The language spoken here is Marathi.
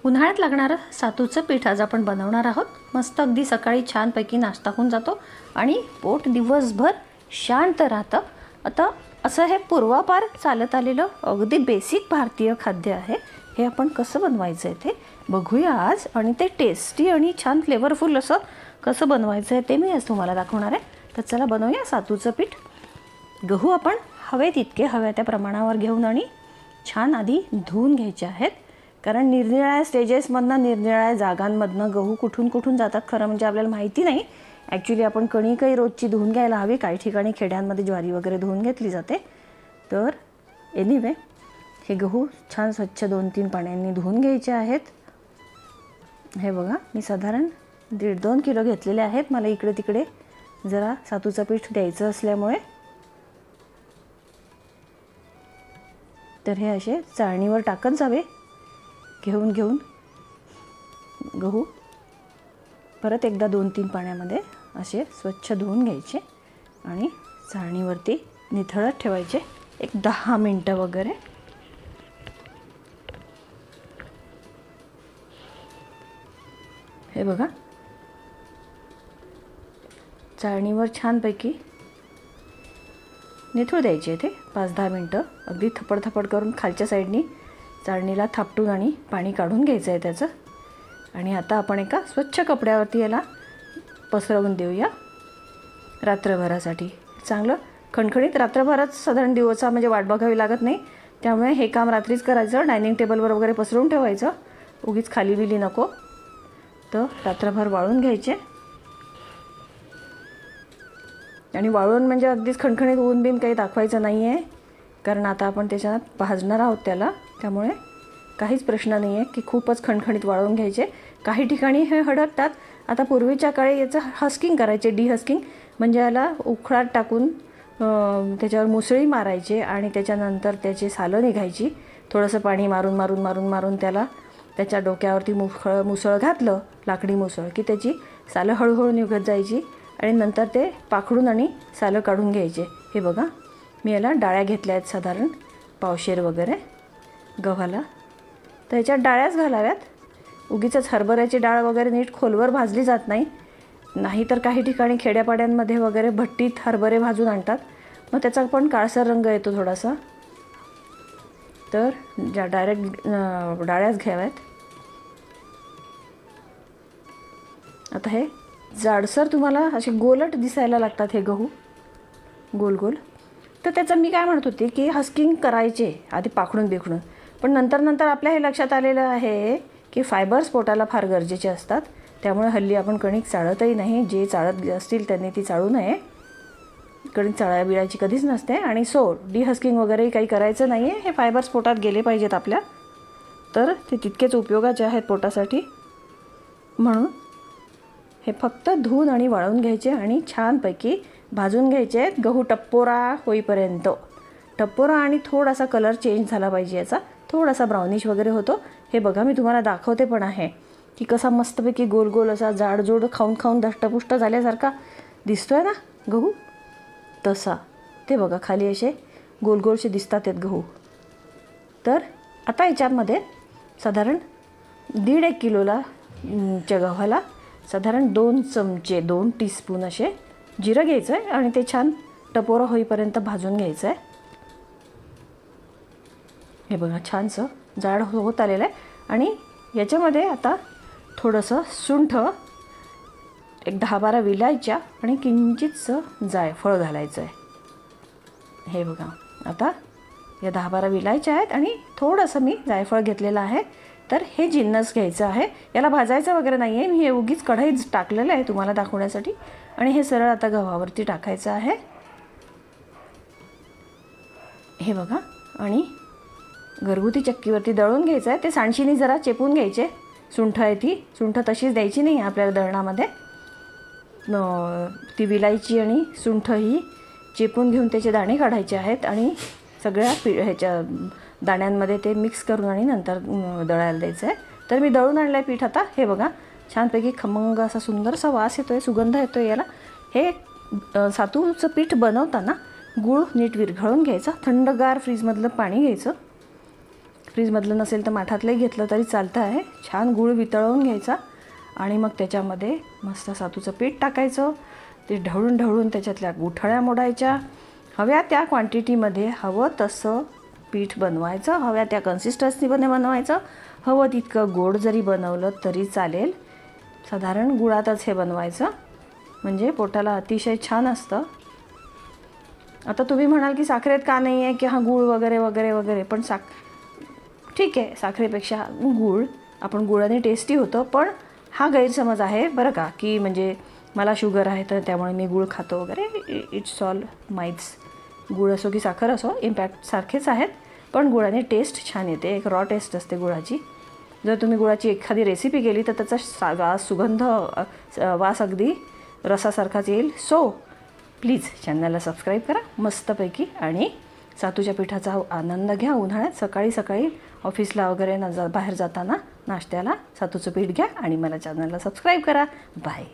उन्हाळ्यात लागणारं सातूचं पीठ आज आपण बनवणार आहोत। मस्त अगदी सकाळी छानपैकी नाश्ता होऊन जातो आणि पोट दिवसभर शांत राहतं। आता असं हे पूर्वापार चालत आलेलं अगदी बेसिक भारतीय खाद्य आहे। हे आपण कसं बनवायचं आहे ते बघूया आज, आणि ते टेस्टी आणि छान फ्लेवरफुल असं कसं बनवायचं आहे ते मी आज तुम्हाला दाखवणार आहे। तर चला बनवूया सातूचं पीठ। गहू आपण हवे तितके हव्या त्या प्रमाणावर घेऊन आणि छान आधी धुवून घ्यायचे आहेत, कारण निरनिराळ्या स्टेजेसमधनं निरनिराळ्या जागांमधनं गहू कुठून कुठून जातात खरं म्हणजे आपल्याला माहिती नाही। ॲक्च्युली आपण कणिकही रोजची धुवून घ्यायला हवी, काही ठिकाणी खेड्यांमध्ये ज्वारी वगैरे धुवून घेतली जाते। तर एनिवे हे गहू छान स्वच्छ 2-3 पाण्याने धुवून घ्यायचे आहेत। हे बघा मी साधारण 1.5-2 किलो घेतलेले आहेत। मला इकडे तिकडे जरा सातूचं पीठ द्यायचं असल्यामुळे तर हे असे चाळणीवर टाकत जावे घेऊन गहू परत एकदा 2-3 पाण्यामध्ये असे स्वच्छ धुवून घ्यायचे आणि चाळणीवरती निथळत ठेवायचे एक 10 मिनिटं वगैरे। हे बघा चाळणीवर छानपैकी निथळू द्यायचे ते 5-10 मिनिटं, अगदी थपड करून खालच्या साईडनी चाळणीला थापटून आणि पाणी काढून घ्यायचं आहे त्याचं। आणि आता आपण एका स्वच्छ कपड्यावरती याला पसरवून देऊया रात्रभरासाठी। चांगलं खणखणीत रात्रभरात साधारण दिवसा म्हणजे वाट बघावी लागत नाही, त्यामुळे हे काम रात्रीच करायचं। डायनिंग टेबलवर वगैरे पसरवून ठेवायचं, उगीच खाली बिली नको। तर रात्रभर वाळून घ्यायचे आणि वाळून म्हणजे अगदीच खणखणीत ऊन बिन काही दाखवायचं नाही आहे, कारण आता आपण त्याच्यात भाजणार आहोत त्याला, त्यामुळे काहीच प्रश्न नाही आहे की खूपच खणखणीत वाळवून घ्यायचे। काही ठिकाणी हे हडकतात। आता पूर्वीच्या काळी याचं हस्किंग करायचे, डिहस्किंग म्हणजे याला उखळात टाकून त्याच्यावर मुसळी मारायचे आणि त्याच्यानंतर त्याची सालं निघायची। थोडंसं पाणी मारून त्याला त्याच्या डोक्यावरती मुसळ घातलं, लाकडी मुसळ, की त्याची सालं हळूहळू निघत जायची आणि नंतर ते पाखडून आणि सालं काढून घ्यायचे। हे बघा मी याला डाळ्या घेतल्या आहेत साधारण पावशेर वगैरे गव्हाला। तर याच्यात डाळ्याच घालाव्यात, उगीचच हरभऱ्याची डाळ वगैरे नीट खोलवर भाजली जात नाही तर काही ठिकाणी खेड्यापाड्यांमध्ये वगैरे भट्टीत हरभरे भाजून आणतात, मग त्याचा पण काळसर रंग येतो थोडासा। तर डायरेक्ट डाळ्याच घ्याव्यात। आता हे जाडसर तुम्हाला असे गोलट दिसायला लागतात हे गहू गोल गोल। तर त्याचं मी काय म्हणत होते की हस्किंग करायचे आधी पाखडून बिखडून, पण नंतर आपल्या हे लक्षात आलेलं आहे की फायबर्स पोटाला फार गरजेचे असतात, त्यामुळे हल्ली आपण कणिक चाळतही नाही। जे चाळत असतील त्यांनी ती चाळू नये, कणिक चाळायला बिळायची कधीच नसते। आणि डिहस्किंग वगैरे काही करायचं नाही आहे, हे फायबर्स पोटात गेले पाहिजेत आपल्या, तर ते तितकेच उपयोगाचे आहेत पोटासाठी। म्हणून हे फक्त धुवून आणि वाळवून घ्यायचे आणि छानपैकी भाजून घ्यायचे आहेत गहू टप्पोरा होईपर्यंत। टप्पोरा आणि थोडासा कलर चेंज झाला पाहिजे, याचा थोडासा ब्राउनिश वगैरे होतो। हे बघा मी तुम्हाला दाखवते पण आहे की कसा मस्तपैकी गोल गोल असा जाडजोड खाऊन धष्टपुष्ट झाल्यासारखा दिसतोय ना गहू, तसा ते बघा खाली असे गोल गोलसे दिसतात आहेत गहू। तर आता याच्यामध्ये साधारण 1.5 किलोला च्या गव्हाला साधारण 2 चमचे 2 टीस्पून असे जिरं घ्यायचं आहे आणि ते छान टपोरा होईपर्यंत भाजून घ्यायचं आहे। हे बघा छानसं जाड होत आलेलं आहे आणि याच्यामध्ये आता थोडंसं सुंठ, एक 10-12 विलायच्या आणि किंचितसं जायफळ घालायचं आहे। हे बघा आता या 10-12 विलायच्या आहेत आणि थोडंसं मी जायफळ घेतलेलं आहे। तर हे जिन्नस घ्यायचं आहे, याला भाजायचं वगैरे नाही आहे, मी हे उगीच कढईत टाकलेलं आहे तुम्हाला दाखवण्यासाठी। आणि हे सरळ आता गव्हावरती टाकायचं आहे। हे बघा आणि घरगुती चक्कीवरती दळून घ्यायचं आहे, ते सांडशीने जरा चेपून घ्यायचे। सुंठ आहे ती सुंठ तशीच द्यायची नाही आपल्याला दळणामध्ये, ती विलायची आणि सुंठ ही चेपून घेऊन त्याचे दाणे काढायचे आहेत आणि सगळ्या ह्याच्या दाण्यांमध्ये ते मिक्स करून आणि नंतर दळायला द्यायचं आहे। तर मी दळून आणलं आहे पीठ आता। हे बघा छानपैकी खमंग असा सुंदरसा वास येतो आहे, सुगंध येतो आहे याला। हे सातूचं पीठ बनवताना गूळ नीट विरघळून घ्यायचा, थंडगार फ्रीजमधलं पाणी घ्यायचं, फ्रीजमधलं नसेल तर माठातलंही घेतलं तरी चालतं आहे. छान गूळ वितळवून घ्यायचा आणि मग त्याच्यामध्ये मस्त सातूचं पीठ टाकायचं. ते ढवळून ढवळून त्याच्यातल्या गुठळ्या मोडायच्या. हव्या त्या क्वांटिटीमध्ये हवं तसं पीठ बनवायचं, हव्या त्या कन्सिस्टन्सीमध्ये बनवायचं. हवं तितकं गोड जरी बनवलं तरी चालेल. साधारण गुळातच हे बनवायचं म्हणजे पोटाला अतिशय छान असतं. आता तुम्ही म्हणाल की साखरेत का नाही आहे की हा गूळ वगैरे वगैरे वगैरे, पण ठीक आहे, साखरेपेक्षा गूळ, आपण गुळाने टेस्टी होतं. पण हा गैरसमज आहे बरं का, की म्हणजे मला शुगर आहे तर त्यामुळे मी गूळ खातो वगैरे. It's all mites. गूळ असो की साखर असो, इम्पॅक्ट सारखेच आहेत, पण गुळाने टेस्ट छान येते. एक रॉ टेस्ट असते गुळाची. जर तुम्ही गुळाची एखादी रेसिपी केली तर त्याचा वास, सुगंध, वास अगदी रसासारखाच येईल. सो प्लीज चॅनलला सबस्क्राईब करा मस्तपैकी आणि सातूच्या पिठाचा आनंद घ्या. उन्हाळ्यात सकाळी सकाळी ऑफिसला वगैरे बाहेर जाताना नाश्त्याला सातूचं पीठ घ्या आणि मला चॅनलला सबस्क्राईब करा. बाय.